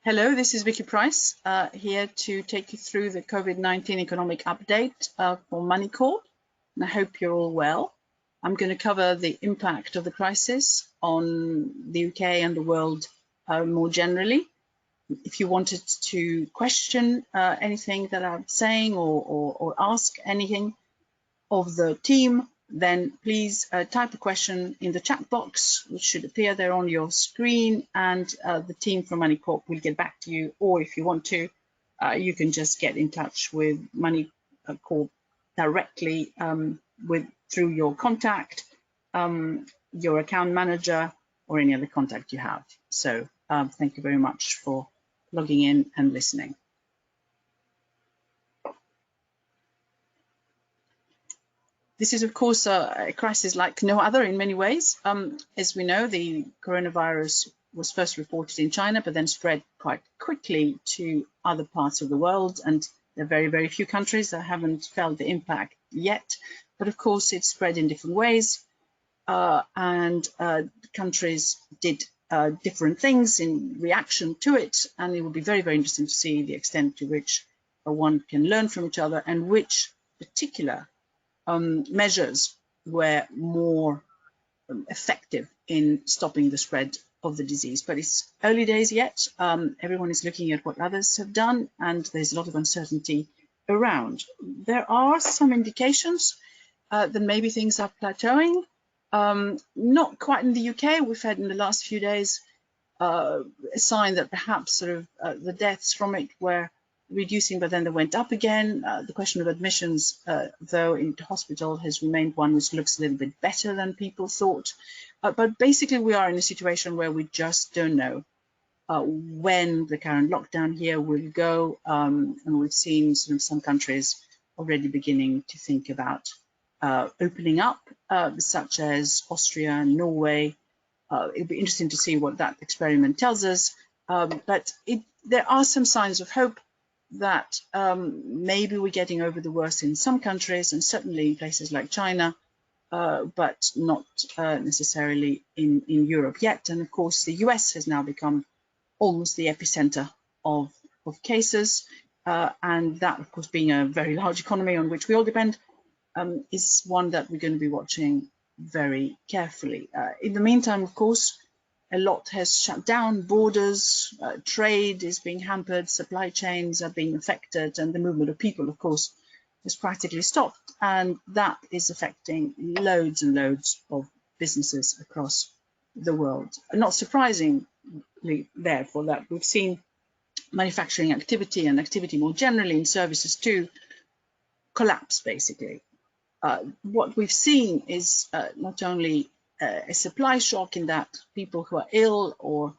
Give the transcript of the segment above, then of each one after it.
Hello, this is Vicky Pryce here to take you through the COVID-19 economic update for Moneycorp, and I hope you're all well. I'm going to cover the impact of the crisis on the UK and the world more generally. If you wanted to question anything that I'm saying or ask anything of the team, then please type a question in the chat box, which should appear there on your screen, and the team from Moneycorp will get back to you. Or if you want to, you can just get in touch with Moneycorp directly through your contact, your account manager, or any other contact you have. So thank you very much for logging in and listening. This is, of course, a crisis like no other in many ways. As we know, the coronavirus was first reported in China, but then spread quite quickly to other parts of the world. And there are very, very few countries that haven't felt the impact yet. But of course, it's spread in different ways. And countries did different things in reaction to it. And it will be very, very interesting to see the extent to which one can learn from each other and which particular measures were more effective in stopping the spread of the disease. But it's early days yet. Everyone is looking at what others have done, and there's a lot of uncertainty around. There are some indications that maybe things are plateauing. Not quite in the UK. We've had in the last few days a sign that perhaps sort of the deaths from it were reducing, but then they went up again. The question of admissions, though, into hospital has remained one which looks a little bit better than people thought. But basically, we are in a situation where we just don't know when the current lockdown here will go. And we've seen sort of some countries already beginning to think about opening up, such as Austria and Norway. It'll be interesting to see what that experiment tells us. But there are some signs of hope that maybe we're getting over the worst in some countries, and certainly in places like China, but not necessarily in Europe yet. And of course, the US has now become almost the epicenter of cases. And that, of course, being a very large economy on which we all depend, is one that we're going to be watching very carefully. In the meantime, of course, a lot has shut down, borders, trade is being hampered, supply chains are being affected, and the movement of people, of course, has practically stopped. And that is affecting loads and loads of businesses across the world. Not surprisingly, therefore, that we've seen manufacturing activity and activity more generally in services too collapse, basically. What we've seen is not only a supply shock in that people who are ill or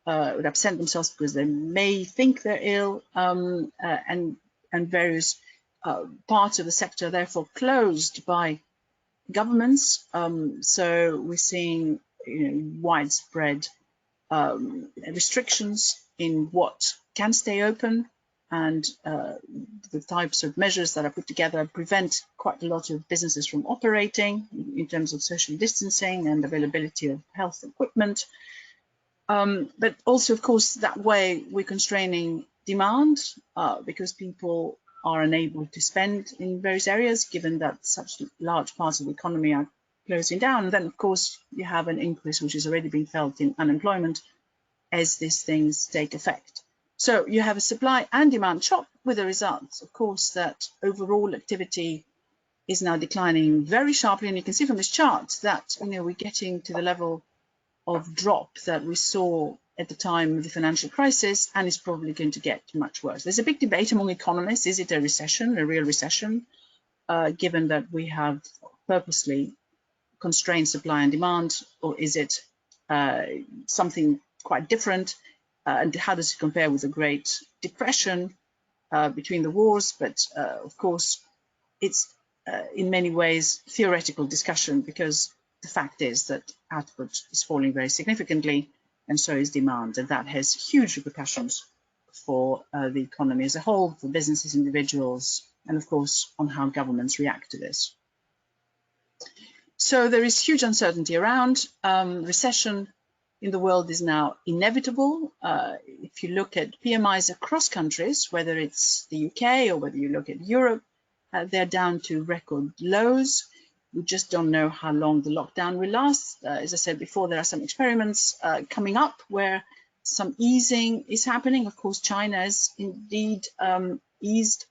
would absent themselves because they may think they're ill, and various parts of the sector therefore closed by governments. So we're seeing widespread restrictions in what can stay open, and the types of measures that are put together prevent quite a lot of businesses from operating in terms of social distancing and availability of health equipment. But also, of course, that way we're constraining demand because people are unable to spend in various areas, given that such large parts of the economy are closing down. And then, of course, you have an increase which is already being felt in unemployment as these things take effect. So you have a supply and demand shock, with the results, of course, that overall activity is now declining very sharply. And you can see from this chart that we're getting to the level of drop that we saw at the time of the financial crisis, and it's probably going to get much worse. There's a big debate among economists. Is it a recession, a real recession, given that we have purposely constrained supply and demand, or is it something quite different? And how does it compare with the Great Depression between the wars? But of course, it's in many ways theoretical discussion, because the fact is that output is falling very significantly, and so is demand, and that has huge repercussions for the economy as a whole, for businesses, individuals, and of course on how governments react to this. So there is huge uncertainty around recession. in the world is now inevitable. If you look at PMIs across countries, whether it's the UK or whether you look at Europe, they're down to record lows. We just don't know how long the lockdown will last. As I said before, there are some experiments coming up where some easing is happening. Of course, China has indeed eased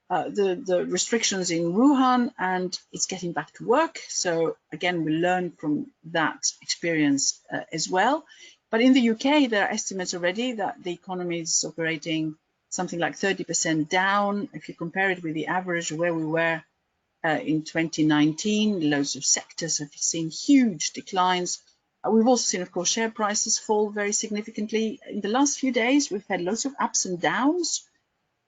the restrictions in Wuhan, and it's getting back to work. So again, we learn from that experience as well. But in the UK, there are estimates already that the economy is operating something like 30% down. If you compare it with the average where we were in 2019, loads of sectors have seen huge declines. We've also seen, of course, share prices fall very significantly. In the last few days, we've had lots of ups and downs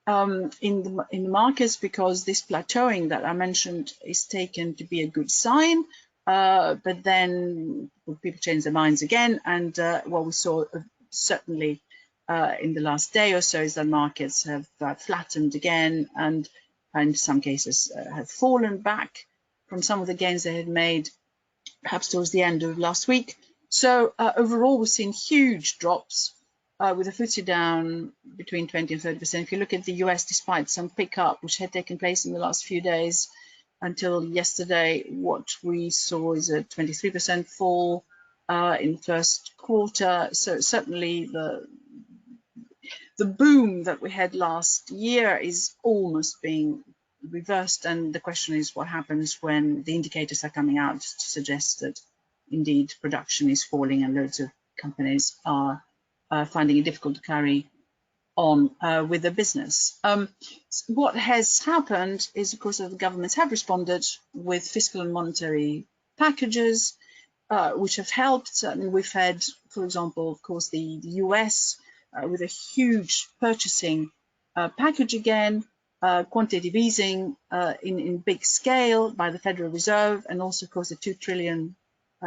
in the markets, because this plateauing that I mentioned is taken to be a good sign. But then people change their minds again, and what we saw certainly in the last day or so is that markets have flattened again, and in some cases have fallen back from some of the gains they had made perhaps towards the end of last week. So overall, we've seen huge drops, with the FTSE down between 20 and 30%. If you look at the US, despite some pickup which had taken place in the last few days, until yesterday, what we saw is a 23% fall in the first quarter. So certainly the boom that we had last year is almost being reversed, and the question is what happens when the indicators are coming out to suggest that indeed production is falling and loads of companies are finding it difficult to carry on with the business. What has happened is, of course, that the governments have responded with fiscal and monetary packages, which have helped. I mean, we've had, for example, of course, the US with a huge purchasing package again, quantitative easing in big scale by the Federal Reserve, and also, of course, the 2 trillion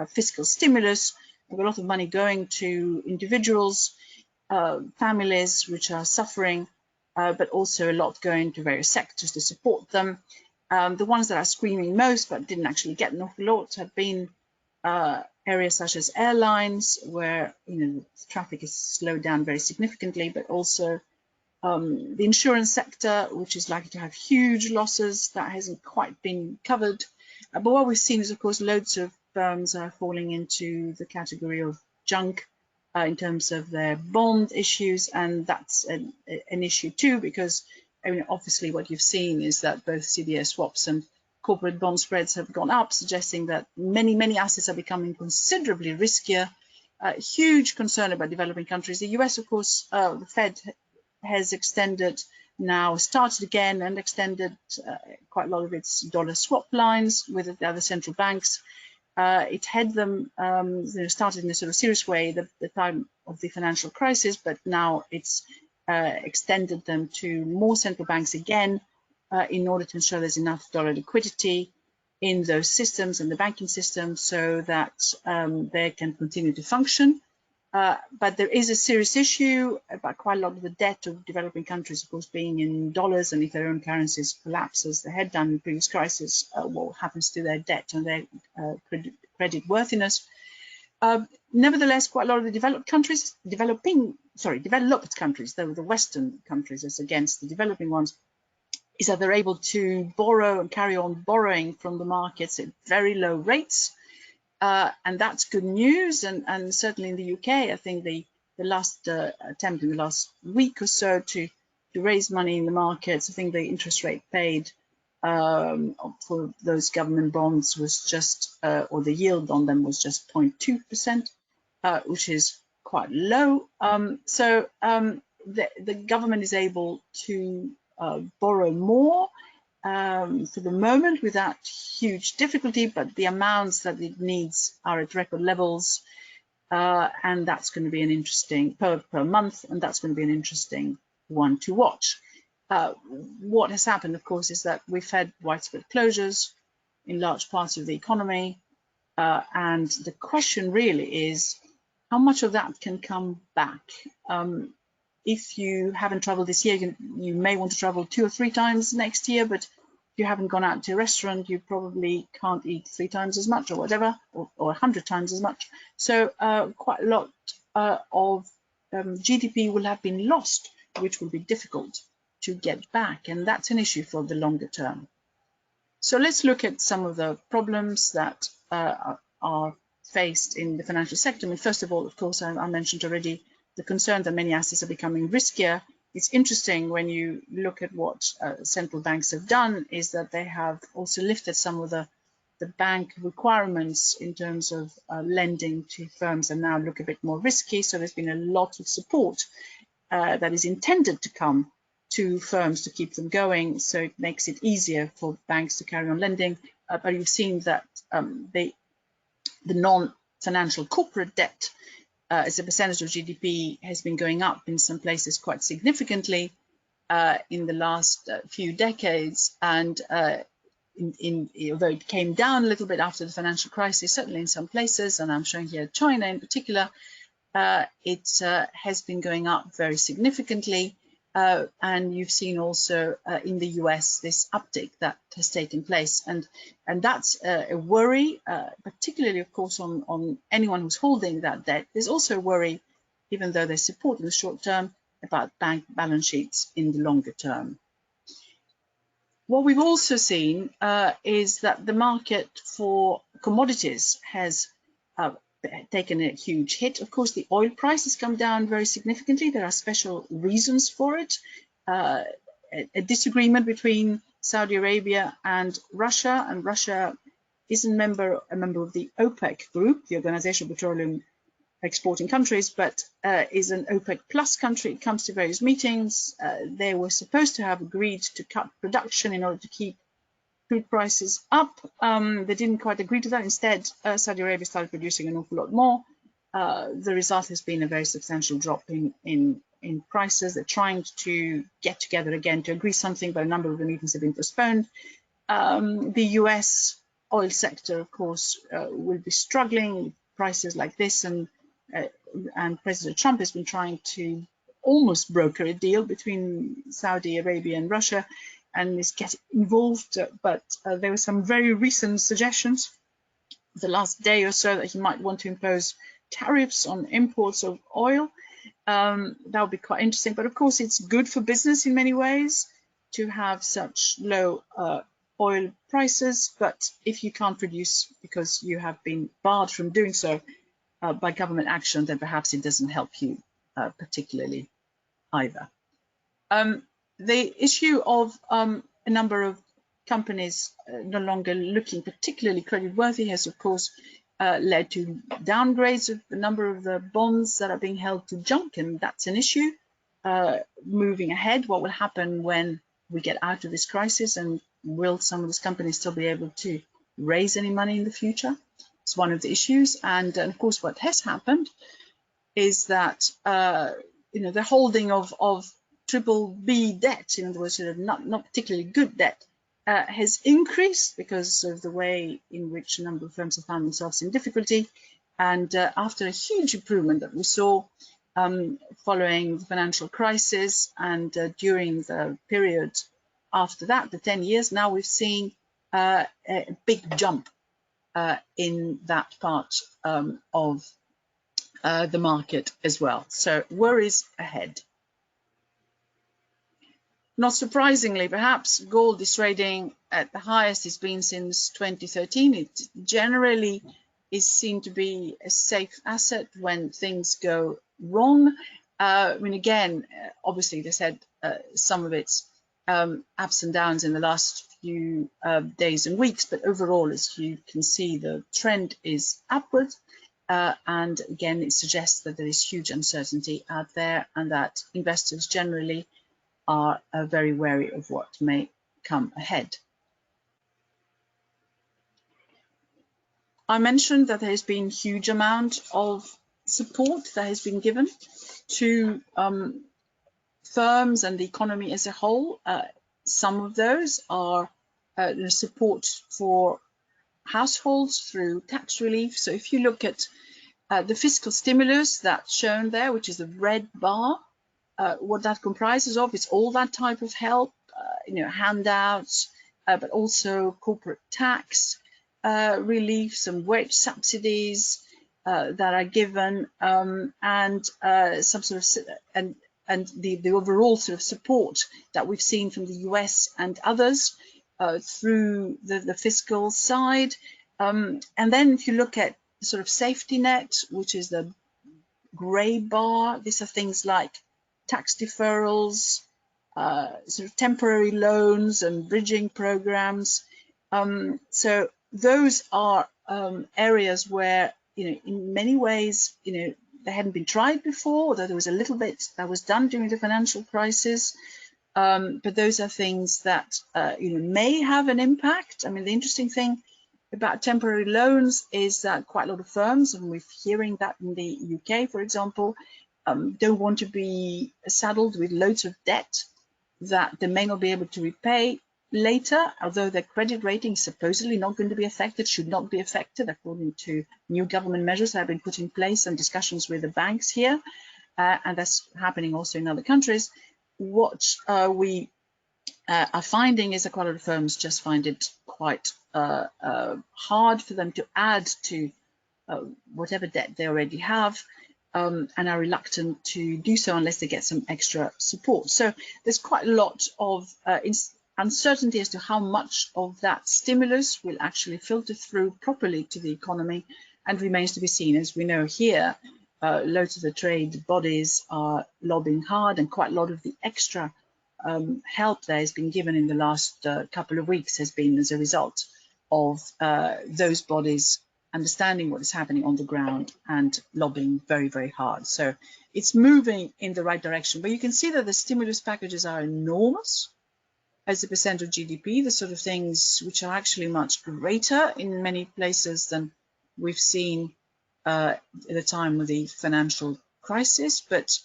fiscal stimulus. A lot of money going to individuals, families which are suffering, but also a lot going to various sectors to support them. The ones that are screaming most but didn't actually get an awful lot have been areas such as airlines, where the traffic is slowed down very significantly, but also the insurance sector, which is likely to have huge losses. That hasn't quite been covered. But what we've seen is, of course, loads of firms are falling into the category of junk in terms of their bond issues, and that's an issue too, because obviously what you've seen is that both CDS swaps and corporate bond spreads have gone up, suggesting that many assets are becoming considerably riskier. Huge concern about developing countries. The US, of course, the Fed has extended now, started again and extended quite a lot of its dollar swap lines with the other central banks. It had them started in a sort of serious way at the time of the financial crisis, but now it's extended them to more central banks again in order to ensure there's enough dollar liquidity in those systems and the banking system, so that they can continue to function. But there is a serious issue about quite a lot of the debt of developing countries, of course, being in dollars, and if their own currencies collapse, as they had done in the previous crisis, what happens to their debt and their credit worthiness. Nevertheless, quite a lot of the developed countries, developed countries, the Western countries as against the developing ones, is that they're able to borrow and carry on borrowing from the markets at very low rates. And that's good news, and certainly in the UK, I think the last attempt in the last week or so to raise money in the markets, I think the interest rate paid for those government bonds was just, or the yield on them was just 0.2%, which is quite low. So the government is able to borrow more for the moment without huge difficulty, but the amounts that it needs are at record levels, and that's going to be an interesting per month, and that's going to be an interesting one to watch. What has happened, of course, is that we've had widespread closures in large parts of the economy, and the question really is how much of that can come back. If you haven't traveled this year, you may want to travel 2 or 3 times next year, but you haven't gone out to a restaurant, you probably can't eat 3 times as much or whatever, or 100 times as much. So quite a lot of GDP will have been lost, which will be difficult to get back, and that's an issue for the longer term. So let's look at some of the problems that are faced in the financial sector. I mean, first of all, of course, I mentioned already the concern that many assets are becoming riskier. It's interesting when you look at what central banks have done, is that they have also lifted some of the bank requirements in terms of lending to firms, and now look a bit more risky. So there's been a lot of support that is intended to come to firms to keep them going, so it makes it easier for banks to carry on lending. But you've seen that the non-financial corporate debt as a percentage of GDP has been going up in some places quite significantly in the last few decades, and although it came down a little bit after the financial crisis, certainly in some places, and I'm showing here China in particular, it has been going up very significantly. And you've seen also in the US this uptick that has taken place, and that's a worry, particularly of course on anyone who's holding that debt. There's also a worry, even though there's support in the short term, about bank balance sheets in the longer term. What we've also seen is that the market for commodities has taken a huge hit. Of course, the oil price has come down very significantly. There are special reasons for it. A disagreement between Saudi Arabia and Russia is a member of the OPEC group, the Organization of Petroleum Exporting Countries, but is an OPEC plus country. It comes to various meetings. They were supposed to have agreed to cut production in order to keep crude prices up. They didn't quite agree to that. Instead, Saudi Arabia started producing an awful lot more. The result has been a very substantial drop in prices. They're trying to get together again to agree something, but a number of the meetings have been postponed. The US oil sector, of course, will be struggling with prices like this, and President Trump has been trying to almost broker a deal between Saudi Arabia and Russia, and is getting involved, but there were some very recent suggestions the last day or so that he might want to impose tariffs on imports of oil. That would be quite interesting, but of course it's good for business in many ways to have such low oil prices, but if you can't produce because you have been barred from doing so by government action, then perhaps it doesn't help you particularly either. The issue of a number of companies no longer looking particularly creditworthy has, of course, led to downgrades of a number of the bonds that are being held to junk, and that's an issue. Moving ahead, what will happen when we get out of this crisis, and will some of these companies still be able to raise any money in the future? It's one of the issues, and of course, what has happened is that the holding of triple B debt, in other words, sort of not particularly good debt, has increased because of the way in which a number of firms have found themselves in difficulty. And after a huge improvement that we saw following the financial crisis and during the period after that, the 10 years, now we've seen a big jump in that part of the market as well. So worries ahead. Not surprisingly, perhaps, gold is trading at the highest it's been since 2013. It generally is seen to be a safe asset when things go wrong. I mean, again, obviously, they said some of its ups and downs in the last few days and weeks, but overall, as you can see, the trend is upward. And again, it suggests that there is huge uncertainty out there, and that investors generally are very wary of what may come ahead. I mentioned that there has been a huge amount of support that has been given to firms and the economy as a whole. Some of those are support for households through tax relief. So if you look at the fiscal stimulus that's shown there, which is the red bar, what that comprises of is all that type of help, handouts, but also corporate tax relief, some wage subsidies that are given, and some sort of and the overall sort of support that we've seen from the US and others through the fiscal side. And then if you look at the sort of safety net, which is the grey bar, these are things like tax deferrals, sort of temporary loans and bridging programs. So those are areas where, in many ways, they hadn't been tried before, although there was a little bit that was done during the financial crisis. But those are things that may have an impact. I mean, the interesting thing about temporary loans is that quite a lot of firms, and we're hearing that in the UK, for example, don't want to be saddled with loads of debt that they may not be able to repay later, although their credit rating is supposedly not going to be affected, should not be affected, according to new government measures that have been put in place and discussions with the banks here, and that's happening also in other countries. What we are finding is that quite a lot of firms just find it quite hard for them to add to whatever debt they already have, and are reluctant to do so unless they get some extra support. So there's quite a lot of uncertainty as to how much of that stimulus will actually filter through properly to the economy, and remains to be seen. As we know here, loads of the trade bodies are lobbying hard, and quite a lot of the extra help that has been given in the last couple of weeks has been as a result of those bodies understanding what is happening on the ground and lobbying very, very hard. So it's moving in the right direction. But you can see that the stimulus packages are enormous as a percent of GDP, the sort of things which are actually much greater in many places than we've seen at the time of the financial crisis. But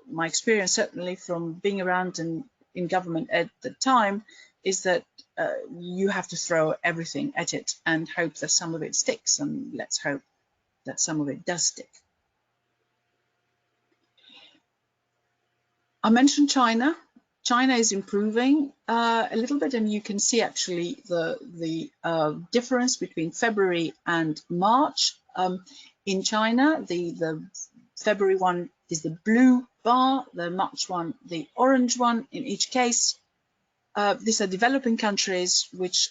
my experience, certainly from being around in government at the time, is that you have to throw everything at it and hope that some of it sticks, and let's hope that some of it does stick. I mentioned China. China is improving a little bit, and you can see actually the difference between February and March in China. The February one is the blue bar, the March one the orange one. In each case, these are developing countries which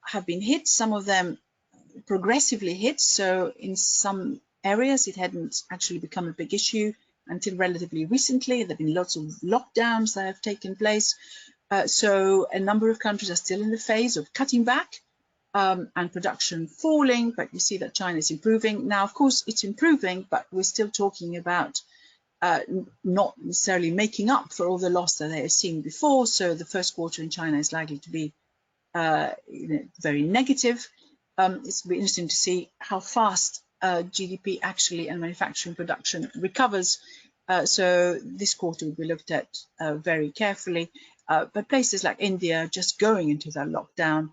have been hit, some of them progressively hit. So in some areas it hadn't actually become a big issue until relatively recently. There have been lots of lockdowns that have taken place. So a number of countries are still in the phase of cutting back and production falling, but you see that China is improving. Now, of course, it's improving, but we're still talking about not necessarily making up for all the loss that they have seen before. So the first quarter in China is likely to be very negative. It's be interesting to see how fast GDP actually and manufacturing production recovers. So this quarter will be looked at very carefully. But places like India just going into that lockdown,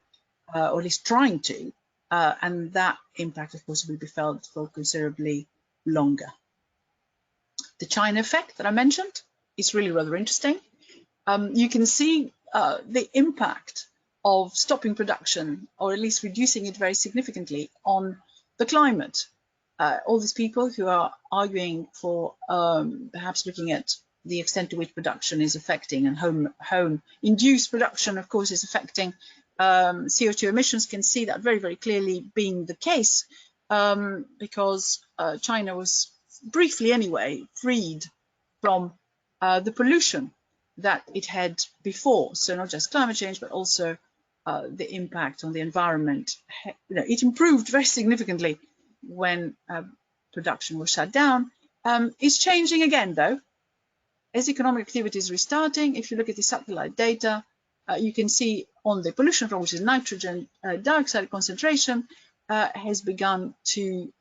or at least trying to, and that impact, of course, will be felt for considerably longer. The China effect that I mentioned is really rather interesting. You can see the impact of stopping production, or at least reducing it very significantly, on the climate. All these people who are arguing for perhaps looking at the extent to which production is affecting, and home-induced production, of course, is affecting CO2 emissions, can see that very, very clearly being the case, because China was briefly anyway freed from the pollution that it had before. So not just climate change, but also the impact on the environment. It improved very significantly when production was shut down. It's changing again, though, as economic activity is restarting. If you look at the satellite data, you can see on the pollution front, which is nitrogen dioxide concentration, has begun to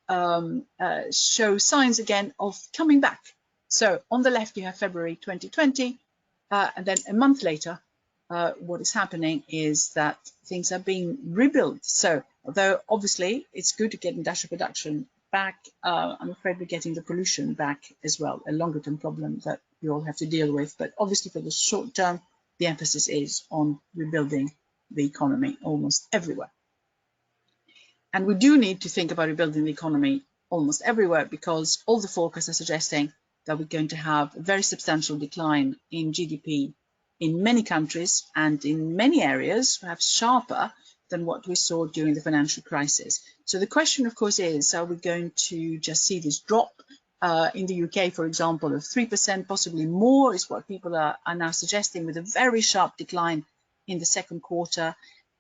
show signs again of coming back. So on the left, you have February 2020, and then a month later, what is happening is that things are being rebuilt. So although obviously it's good to get industrial production back, I'm afraid we're getting the pollution back as well, a longer term problem that we all have to deal with. But obviously for the short term, the emphasis is on rebuilding the economy almost everywhere. And we do need to think about rebuilding the economy almost everywhere, because all the forecasts are suggesting that we're going to have a very substantial decline in GDP in many countries and in many areas, perhaps sharper than what we saw during the financial crisis. So the question, of course, is, are we going to just see this drop? In the UK, for example, of 3%, possibly more, is what people are now suggesting, with a very sharp decline in the second quarter,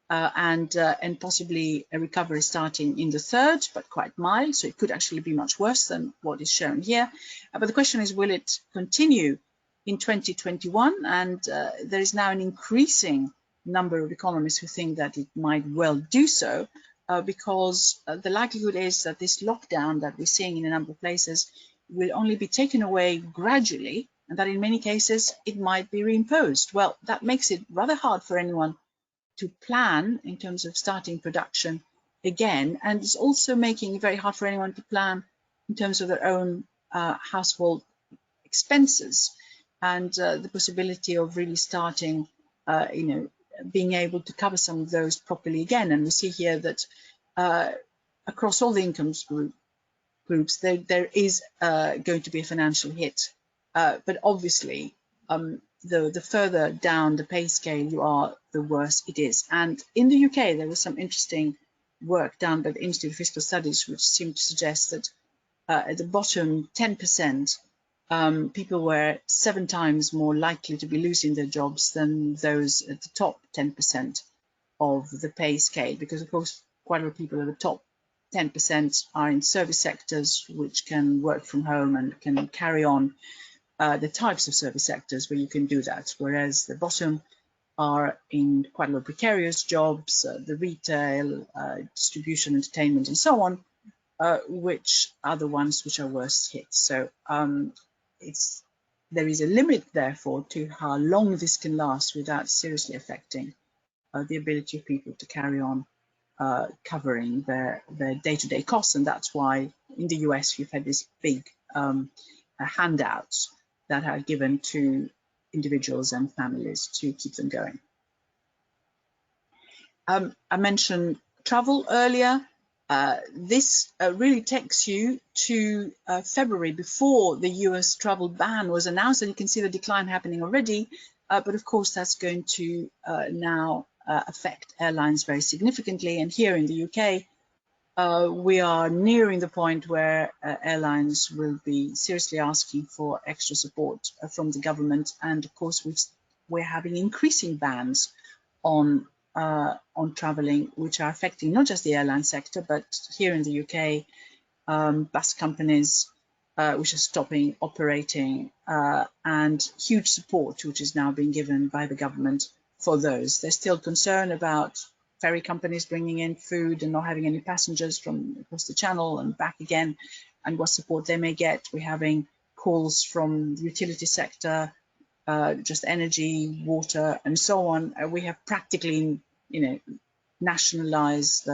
and possibly a recovery starting in the third, but quite mild. So it could actually be much worse than what is shown here. But the question is, will it continue in 2021? And there is now an increasing number of economists who think that it might well do so, because the likelihood is that this lockdown that we're seeing in a number of places will only be taken away gradually, and that in many cases it might be reimposed. Well, that makes it rather hard for anyone to plan in terms of starting production again, and it's also making it very hard for anyone to plan in terms of their own household expenses, and the possibility of really starting, being able to cover some of those properly again. And we see here that across all the income groups, there is going to be a financial hit, but obviously the further down the pay scale you are, the worse it is. And in the UK, there was some interesting work done by the Institute of Fiscal Studies, which seemed to suggest that at the bottom 10%, people were 7 times more likely to be losing their jobs than those at the top 10% of the pay scale, because of course quite a lot of people at the top 10% are in service sectors which can work from home and can carry on the types of service sectors where you can do that, whereas the bottom are in quite a lot of precarious jobs, the retail, distribution, entertainment, and so on, which are the ones which are worst hit. So there is a limit, therefore, to how long this can last without seriously affecting the ability of people to carry on covering their day-to-day costs. And that's why in the US you've had this big handouts that are given to individuals and families to keep them going. I mentioned travel earlier. This really takes you to February, before the US travel ban was announced, and you can see the decline happening already. But of course, that's going to now affect airlines very significantly. And here in the UK, we are nearing the point where airlines will be seriously asking for extra support from the government. And of course, we're having increasing bans on travelling, which are affecting not just the airline sector, but here in the UK, bus companies which are stopping operating, and huge support which is now being given by the government for those. There's still concern about ferry companies bringing in food and not having any passengers from across the channel and back again, and what support they may get. We're having calls from the utility sector, just energy, water, and so on. We have practically, nationalized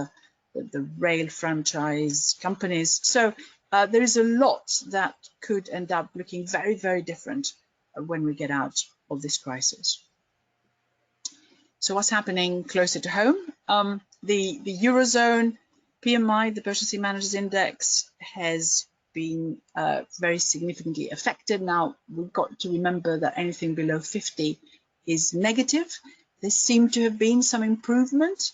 the rail franchise companies. So there is a lot that could end up looking very, very different when we get out of this crisis. So what's happening closer to home? The Eurozone PMI, the Purchasing Managers Index, has been very significantly affected. Now, we've got to remember that anything below 50 is negative. There seemed to have been some improvement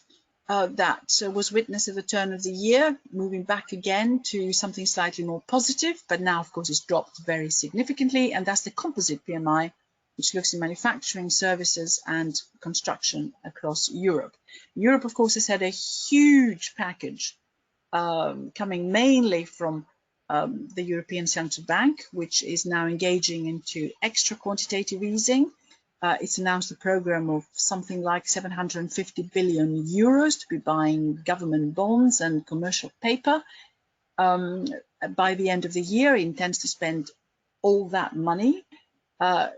that was witnessed at the turn of the year, moving back again to something slightly more positive, but now, of course, it's dropped very significantly, and that's the composite PMI, which looks at manufacturing, services, and construction across Europe. Europe, of course, has had a huge package coming mainly from the European Central Bank, which is now engaging into extra quantitative easing. It's announced a program of something like 750 billion euros to be buying government bonds and commercial paper. By the end of the year, it intends to spend all that money,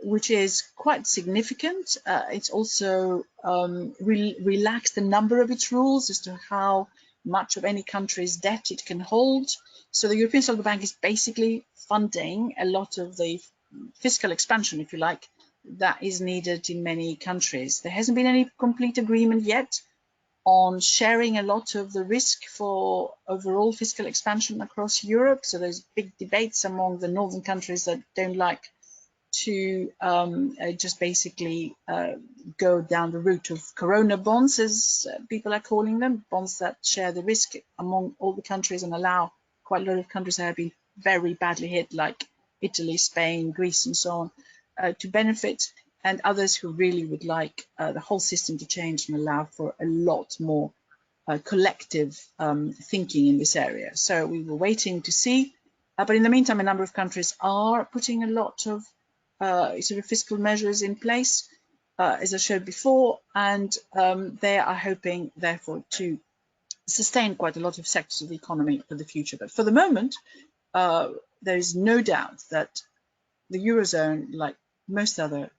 which is quite significant. It's also relaxed a number of its rules as to how much of any country's debt it can hold. So the European Central Bank is basically funding a lot of the fiscal expansion, if you like, that is needed in many countries. There hasn't been any complete agreement yet on sharing a lot of the risk for overall fiscal expansion across Europe. So there's big debates among the northern countries that don't like to just basically go down the route of corona bonds, as people are calling them, bonds that share the risk among all the countries and allow quite a lot of countries that have been very badly hit, like Italy, Spain, Greece, and so on, to benefit, and others who really would like the whole system to change and allow for a lot more collective thinking in this area. So we were waiting to see, but in the meantime, a number of countries are putting a lot of sort of fiscal measures in place, as I showed before, and they are hoping, therefore, to sustain quite a lot of sectors of the economy for the future. But for the moment, there is no doubt that the Eurozone, like most other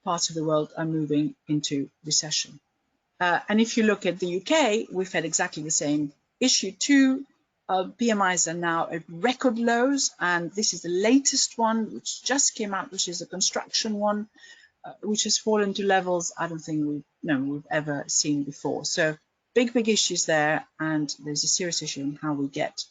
parts of the world, are moving into recession. And if you look at the UK, we've had exactly the same issue too. PMIs are now at record lows, and this is the latest one, which just came out, which is a construction one, which has fallen to levels I don't think we've ever seen before. So big issues there, and there's a serious issue in how we get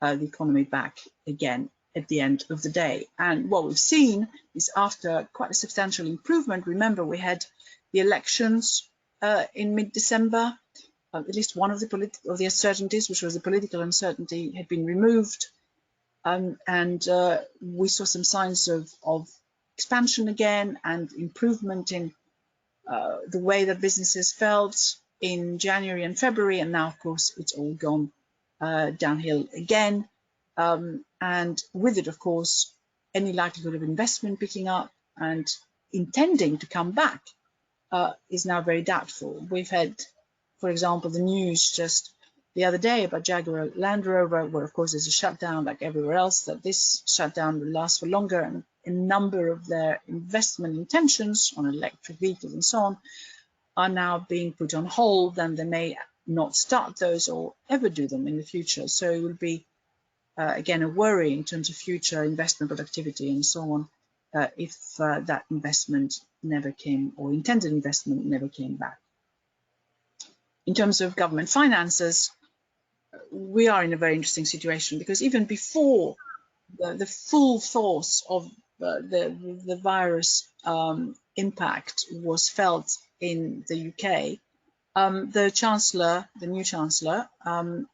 the economy back again at the end of the day. And what we've seen is, after quite a substantial improvement, remember we had the elections in mid-December. At least one of the uncertainties, which was the political uncertainty, had been removed, and we saw some signs of expansion again and improvement in the way that businesses felt in January and February, and now, of course, it's all gone downhill again. And with it, of course, any likelihood of investment picking up and intending to come back is now very doubtful. We've had, for example, the news just the other day about Jaguar Land Rover, where of course there's a shutdown like everywhere else, that this shutdown will last for longer, and a number of their investment intentions on electric vehicles and so on are now being put on hold, and they may not start those or ever do them in the future. So it will be, again, a worry in terms of future investment productivity and so on, if that investment never came, or intended investment never came back. In terms of government finances, we are in a very interesting situation, because even before the full force of the virus impact was felt in the UK, the Chancellor, the new Chancellor,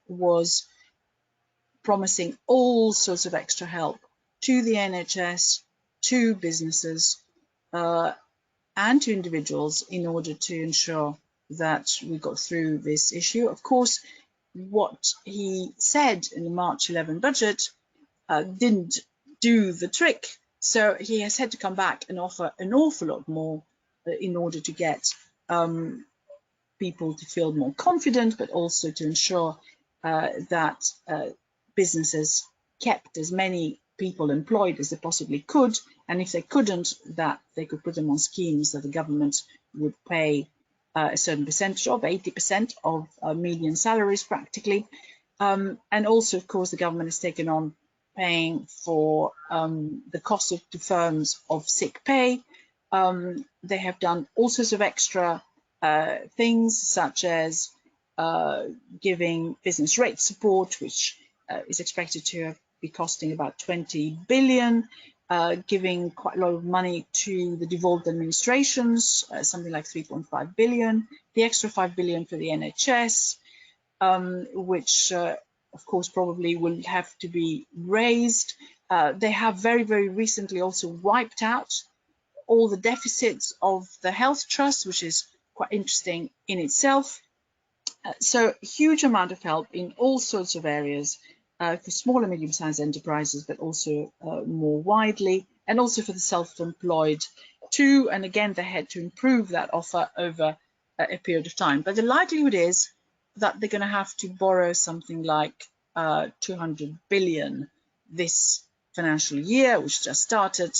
was promising all sorts of extra help to the NHS, to businesses, and to individuals in order to ensure that we got through this issue. Of course, what he said in the March 11 budget didn't do the trick, so he has had to come back and offer an awful lot more in order to get people to feel more confident, but also to ensure that businesses kept as many people employed as they possibly could, and if they couldn't, that they could put them on schemes that the government would pay a certain percentage of, 80% of median salaries practically. And also, of course, the government has taken on paying for the cost to firms of sick pay. They have done all sorts of extra things, such as giving business rate support, which is expected to be costing about 20 billion, giving quite a lot of money to the devolved administrations, something like 3.5 billion, the extra 5 billion for the NHS, which of course probably will have to be raised. They have very recently also wiped out all the deficits of the health trust, which is quite interesting in itself. So huge amount of help in all sorts of areas for small and medium-sized enterprises, but also more widely, and also for the self-employed too. And again, they had to improve that offer over a period of time. But the likelihood is that they're going to have to borrow something like 200 billion this financial year, which just started,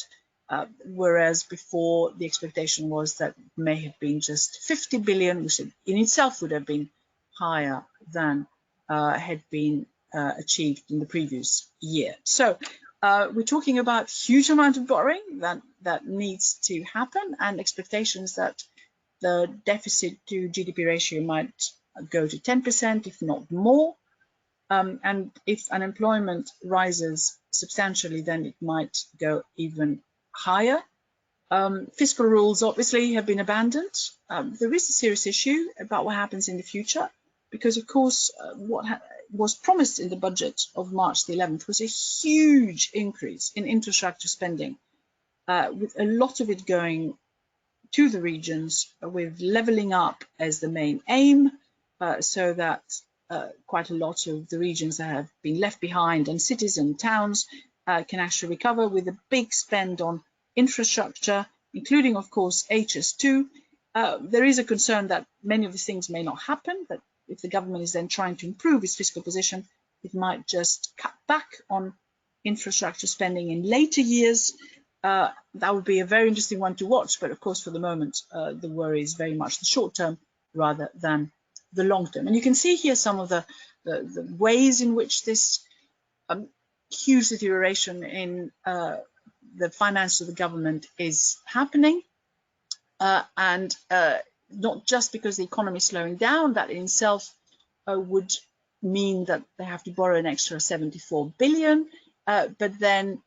whereas before the expectation was that it may have been just 50 billion, which in itself would have been higher than had been achieved in the previous year. So We're talking about huge amount of borrowing that needs to happen, and expectations that the deficit to GDP ratio might go to 10%, if not more. And if unemployment rises substantially, then it might go even higher. Fiscal rules obviously have been abandoned. There is a serious issue about what happens in the future, because of course what was promised in the budget of March the 11th was a huge increase in infrastructure spending, with a lot of it going to the regions, with levelling up as the main aim, so that quite a lot of the regions that have been left behind, and cities and towns, can actually recover, with a big spend on infrastructure, including, of course, HS2. There is a concern that many of these things may not happen, that if the government is then trying to improve its fiscal position, it might just cut back on infrastructure spending in later years. That would be a very interesting one to watch, but of course for the moment the worry is very much the short term rather than the long term. And you can see here some of the ways in which this huge deterioration in the finance of the government is happening, and not just because the economy is slowing down, that in itself would mean that they have to borrow an extra 74 billion, but then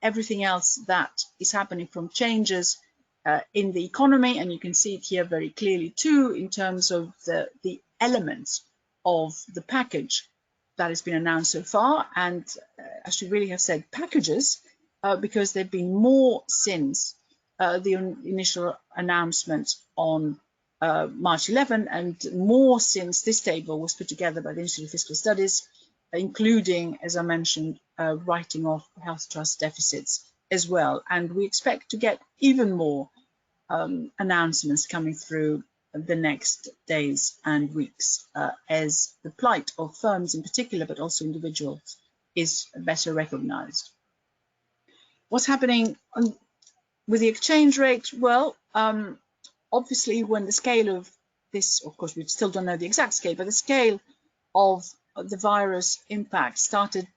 everything else that is happening from changes in the economy, and you can see it here very clearly too in terms of the elements of the package that has been announced so far. And I should really have said packages, because there have been more since the initial announcement on March 11, and more since this table was put together by the Institute of Fiscal Studies, including, as I mentioned, writing off health trust deficits as well. And we expect to get even more announcements coming through the next days and weeks, as the plight of firms in particular, but also individuals, is better recognized. What's happening with the exchange rate? Well, obviously when the scale of this, of course we still don't know the exact scale, but the scale of the virus impact started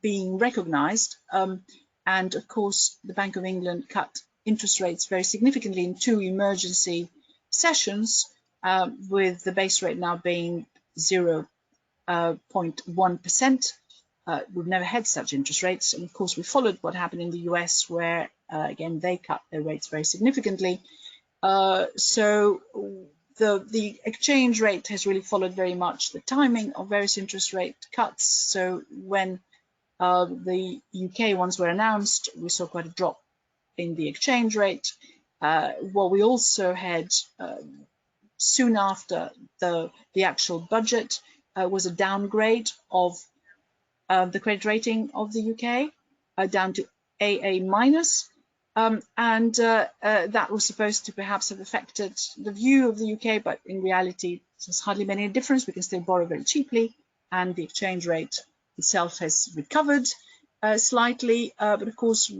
being recognized, and of course the Bank of England cut interest rates very significantly in 2 emergency sessions, with the base rate now being 0.1%. We've never had such interest rates, and of course we followed what happened in the US, where again they cut their rates very significantly. So the exchange rate has really followed very much the timing of various interest rate cuts. So when the UK ones were announced, we saw quite a drop in the exchange rate. What we also had soon after the actual budget was a downgrade of the credit rating of the UK down to AA-, and that was supposed to perhaps have affected the view of the UK, but in reality there's hardly been any difference. We can still borrow very cheaply, and the exchange rate itself has recovered slightly, but of course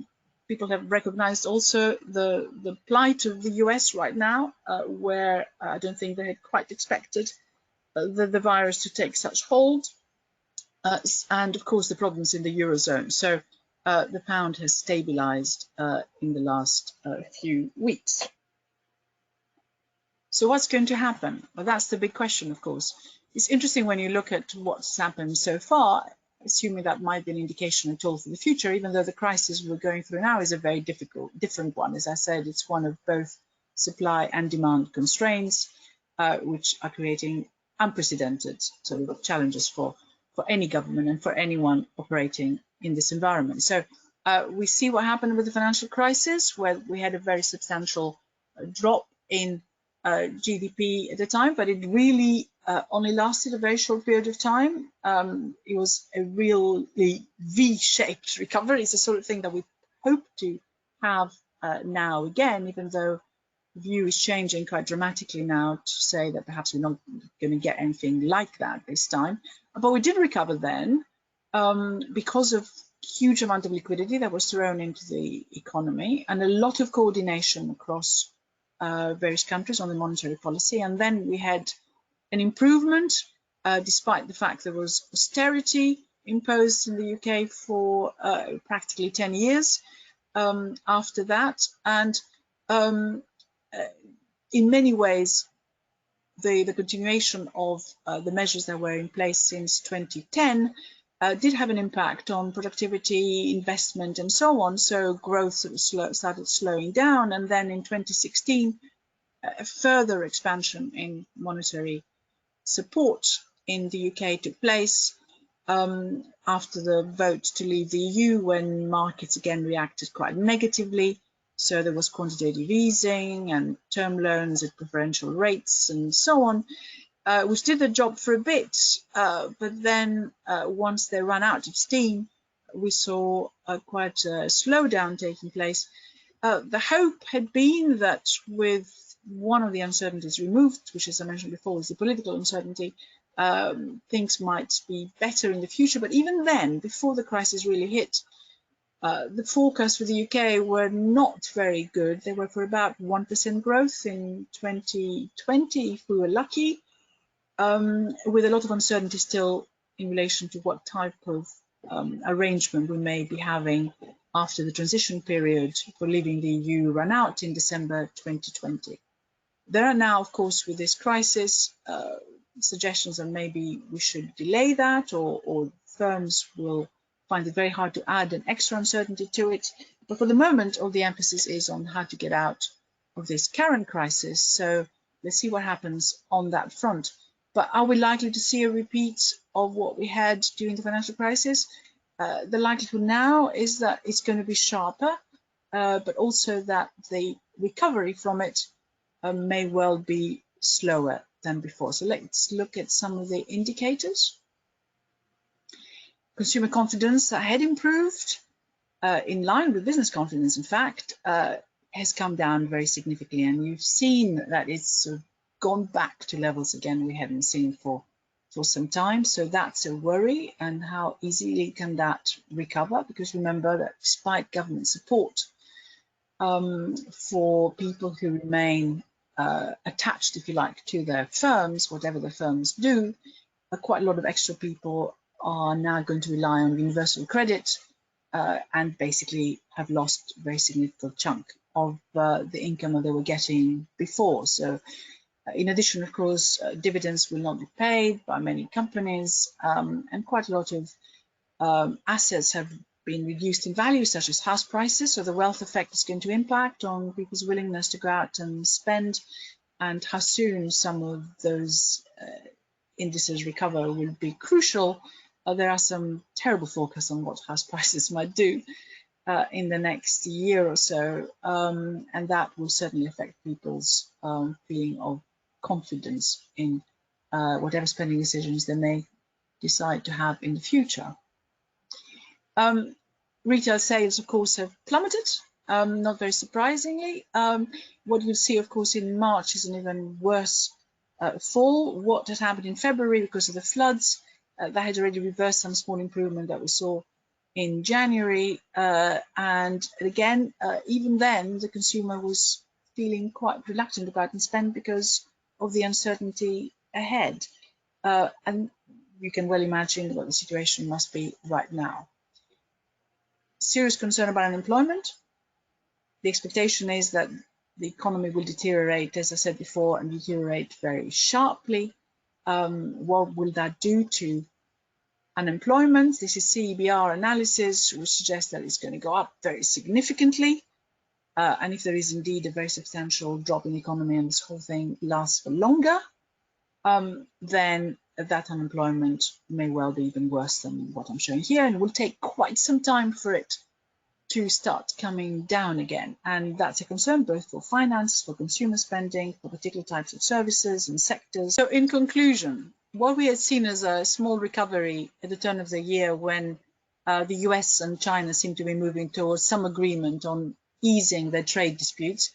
people have recognized also the plight of the US right now, where I don't think they had quite expected the virus to take such hold, and of course the problems in the Eurozone. So the pound has stabilized in the last few weeks. So what's going to happen? Well, that's the big question, of course. It's interesting when you look at what's happened so far, assuming that might be an indication at all for the future, even though the crisis we're going through now is a very different one. As I said, it's one of both supply and demand constraints, which are creating unprecedented sort of challenges for any government and for anyone operating in this environment. So we see what happened with the financial crisis, where we had a very substantial drop in GDP at the time, but it really only lasted a very short period of time. It was a really V-shaped recovery. It's the sort of thing that we hope to have now again, even though the view is changing quite dramatically now to say that perhaps we're not going to get anything like that this time. But we did recover then because of huge amount of liquidity that was thrown into the economy and a lot of coordination across various countries on the monetary policy. And then we had an improvement despite the fact there was austerity imposed in the UK for practically 10 years after that. And in many ways, the continuation of the measures that were in place since 2010 did have an impact on productivity, investment, and so on. So growth sort of started slowing down, and then in 2016, a further expansion in monetary support in the UK took place after the vote to leave the EU, when markets again reacted quite negatively. So there was quantitative easing and term loans at preferential rates and so on, which did the job for a bit. But then once they ran out of steam, we saw quite a slowdown taking place. The hope had been that with one of the uncertainties removed, which, as I mentioned before, was the political uncertainty, things might be better in the future. But even then, before the crisis really hit, the forecasts for the UK were not very good. They were for about 1% growth in 2020, if we were lucky, with a lot of uncertainty still in relation to what type of arrangement we may be having after the transition period for leaving the EU ran out in December 2020. There are now, of course, with this crisis, suggestions that maybe we should delay that, or firms will find it very hard to add an extra uncertainty to it. But for the moment, all the emphasis is on how to get out of this current crisis. So let's see what happens on that front. But are we likely to see a repeat of what we had during the financial crisis? The likelihood now is that it's going to be sharper, but also that the recovery from it may well be slower than before. So let's look at some of the indicators. Consumer confidence had improved in line with business confidence, in fact, has come down very significantly. And you've seen that it's sort of gone back to levels again we haven't seen for some time. So that's a worry. And how easily can that recover? Because remember that despite government support for people who remain attached, if you like, to their firms, whatever the firms do, quite a lot of extra people are now going to rely on universal credit and basically have lost a very significant chunk of the income that they were getting before. So in addition, of course, dividends will not be paid by many companies, and quite a lot of assets have been reduced in value, such as house prices. So the wealth effect is going to impact on people's willingness to go out and spend, and how soon some of those indices recover will be crucial. There are some terrible forecasts on what house prices might do in the next year or so, and that will certainly affect people's feeling of confidence in whatever spending decisions they may decide to have in the future. Retail sales, of course, have plummeted, not very surprisingly. What you see, of course, in March is an even worse fall. What had happened in February because of the floods, that had already reversed some small improvement that we saw in January. And again, even then, the consumer was feeling quite reluctant to go out and spend because of the uncertainty ahead. And you can well imagine what the situation must be right now. Serious concern about unemployment. The expectation is that the economy will deteriorate, as I said before, and deteriorate very sharply. What will that do to unemployment? This is CEBR analysis, which suggests that it's going to go up very significantly. And if there is indeed a very substantial drop in the economy and this whole thing lasts for longer, then that unemployment may well be even worse than what I'm showing here, and it will take quite some time for it to start coming down again. And that's a concern both for finance, for consumer spending, for particular types of services and sectors. So in conclusion, what we had seen as a small recovery at the turn of the year, when the US and China seem to be moving towards some agreement on easing their trade disputes,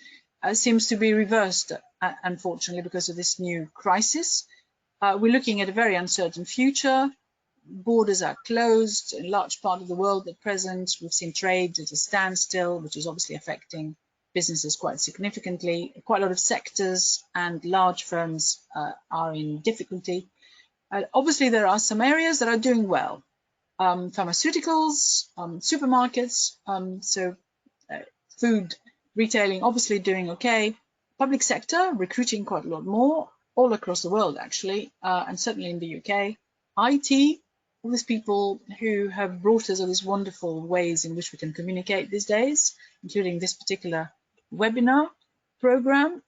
seems to be reversed, unfortunately, because of this new crisis. We're looking at a very uncertain future. Borders are closed in a large part of the world at present. We've seen trade at a standstill, which is obviously affecting businesses quite significantly. Quite a lot of sectors and large firms are in difficulty. Obviously, there are some areas that are doing well. pharmaceuticals, supermarkets, so food retailing obviously doing okay. Public sector recruiting quite a lot more all across the world actually, and certainly in the UK. IT, all these people who have brought us all these wonderful ways in which we can communicate these days, including this particular webinar program.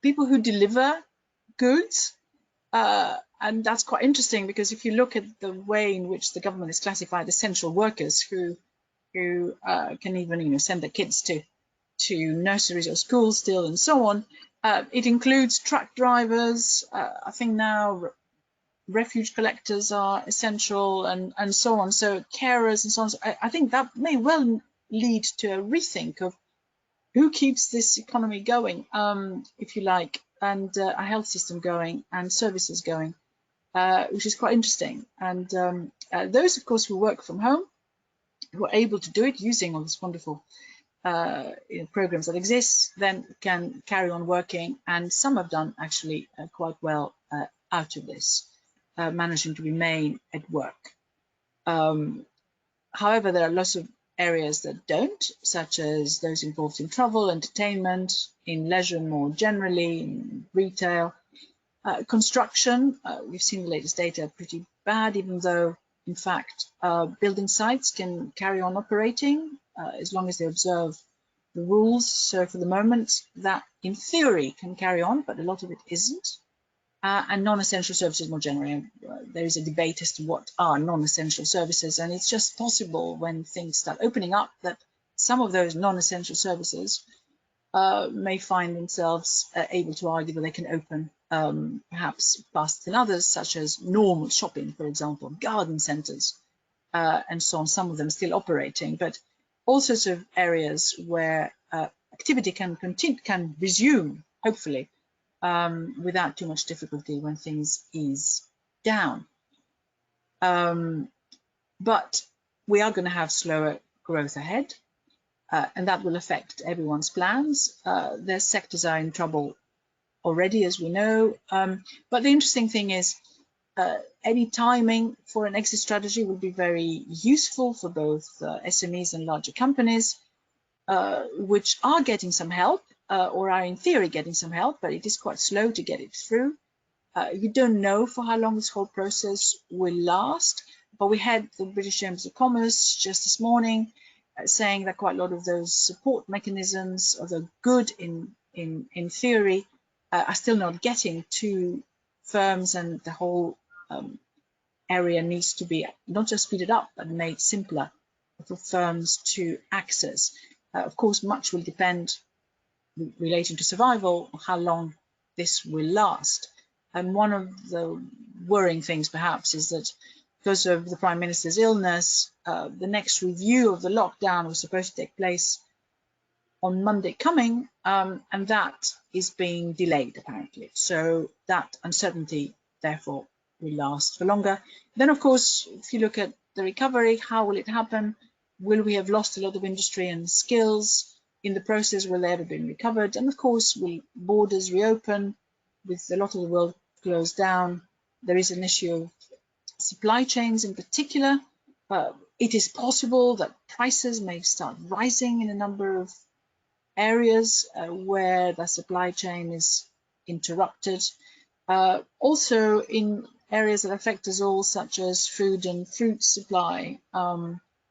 People who deliver goods, and that's quite interesting because if you look at the way in which the government has classified essential workers who can even send their kids to nurseries or schools still and so on, it includes truck drivers. I think now refuge collectors are essential and so on, so carers and so on. So I think that may well lead to a rethink of who keeps this economy going, if you like, and a health system going and services going, which is quite interesting. And those, of course, who work from home, who are able to do it using all these wonderful programs that exist, then can carry on working, and some have done actually quite well out of this, managing to remain at work. However, there are lots of areas that don't, such as those involved in travel, entertainment, in leisure more generally, in retail, construction. We've seen the latest data pretty bad, even though in fact building sites can carry on operating as long as they observe the rules. So for the moment that in theory can carry on, but a lot of it isn't. And non-essential services more generally. There is a debate as to what are non-essential services, and it's just possible when things start opening up that some of those non-essential services may find themselves able to argue that they can open perhaps faster than others, such as normal shopping, for example, garden centres, and so on. Some of them still operating, but all sorts of areas where activity can resume, hopefully, without too much difficulty when things ease down. But we are going to have slower growth ahead, and that will affect everyone's plans. Their sectors are in trouble already, as we know. But the interesting thing is any timing for an exit strategy will be very useful for both SMEs and larger companies, which are getting some help, or are in theory getting some help, but it is quite slow to get it through. You don't know for how long this whole process will last, but we had the British Chamber of Commerce just this morning saying that quite a lot of those support mechanisms, although good in theory, are still not getting to firms, and the whole area needs to be not just speeded up, but made simpler for firms to access. Of course, much will depend relating to survival, how long this will last. And one of the worrying things perhaps is that because of the Prime Minister's illness, the next review of the lockdown was supposed to take place on Monday coming, and that is being delayed apparently. So that uncertainty therefore will last for longer. Then of course, if you look at the recovery, how will it happen? Will we have lost a lot of industry and skills in the process? Will they ever be recovered? And of course, will borders reopen with a lot of the world closed down? There is an issue of supply chains in particular. It is possible that prices may start rising in a number of areas where the supply chain is interrupted. Also in areas that affect us all, such as food and fruit supply,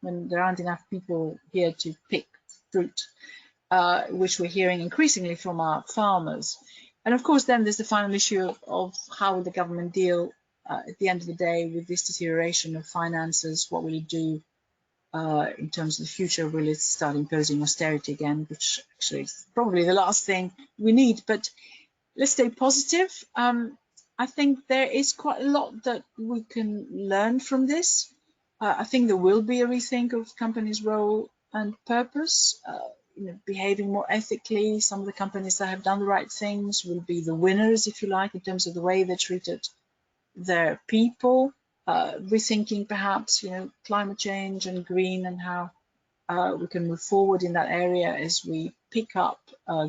when there aren't enough people here to pick fruit, which we're hearing increasingly from our farmers. And of course, then there's the final issue of how will the government deal at the end of the day with this deterioration of finances. What will it do in terms of the future? Will it start imposing austerity again, which actually is probably the last thing we need? But let's stay positive. I think there is quite a lot that we can learn from this. I think there will be a rethink of companies' role and purpose, behaving more ethically. Some of the companies that have done the right things will be the winners, if you like, in terms of the way they treated their people, rethinking perhaps, climate change and green, and how we can move forward in that area as we pick up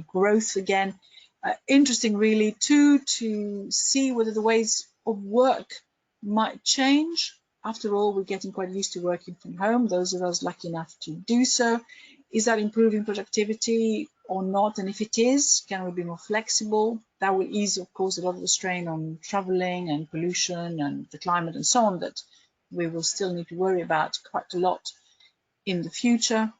growth again. Interesting really too to see whether the ways of work might change. After all, we're getting quite used to working from home, those of us lucky enough to do so. Is that improving productivity or not? And if it is, can we be more flexible? That will ease, of course, a lot of the strain on traveling and pollution and the climate and so on that we will still need to worry about quite a lot in the future.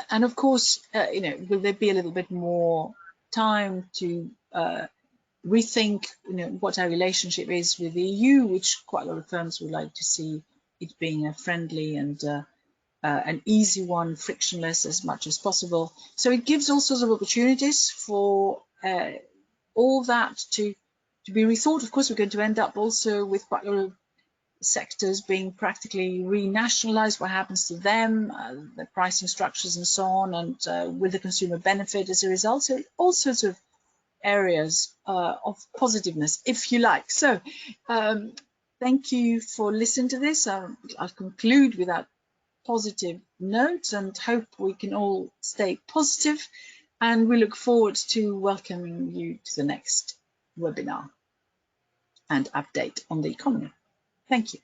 And of course, will there be a little bit more time to rethink, what our relationship is with the EU, which quite a lot of firms would like to see it being a friendly and an easy one, frictionless as much as possible. So it gives all sorts of opportunities for all that to be rethought. Of course, we're going to end up also with quite a lot of sectors being practically renationalized. What happens to them, the pricing structures and so on, and will the consumer benefit as a result? So all sorts of areas of positiveness, if you like. So thank you for listening to this. I'll conclude with that positive note and hope we can all stay positive, and we look forward to welcoming you to the next webinar and update on the economy. Thank you.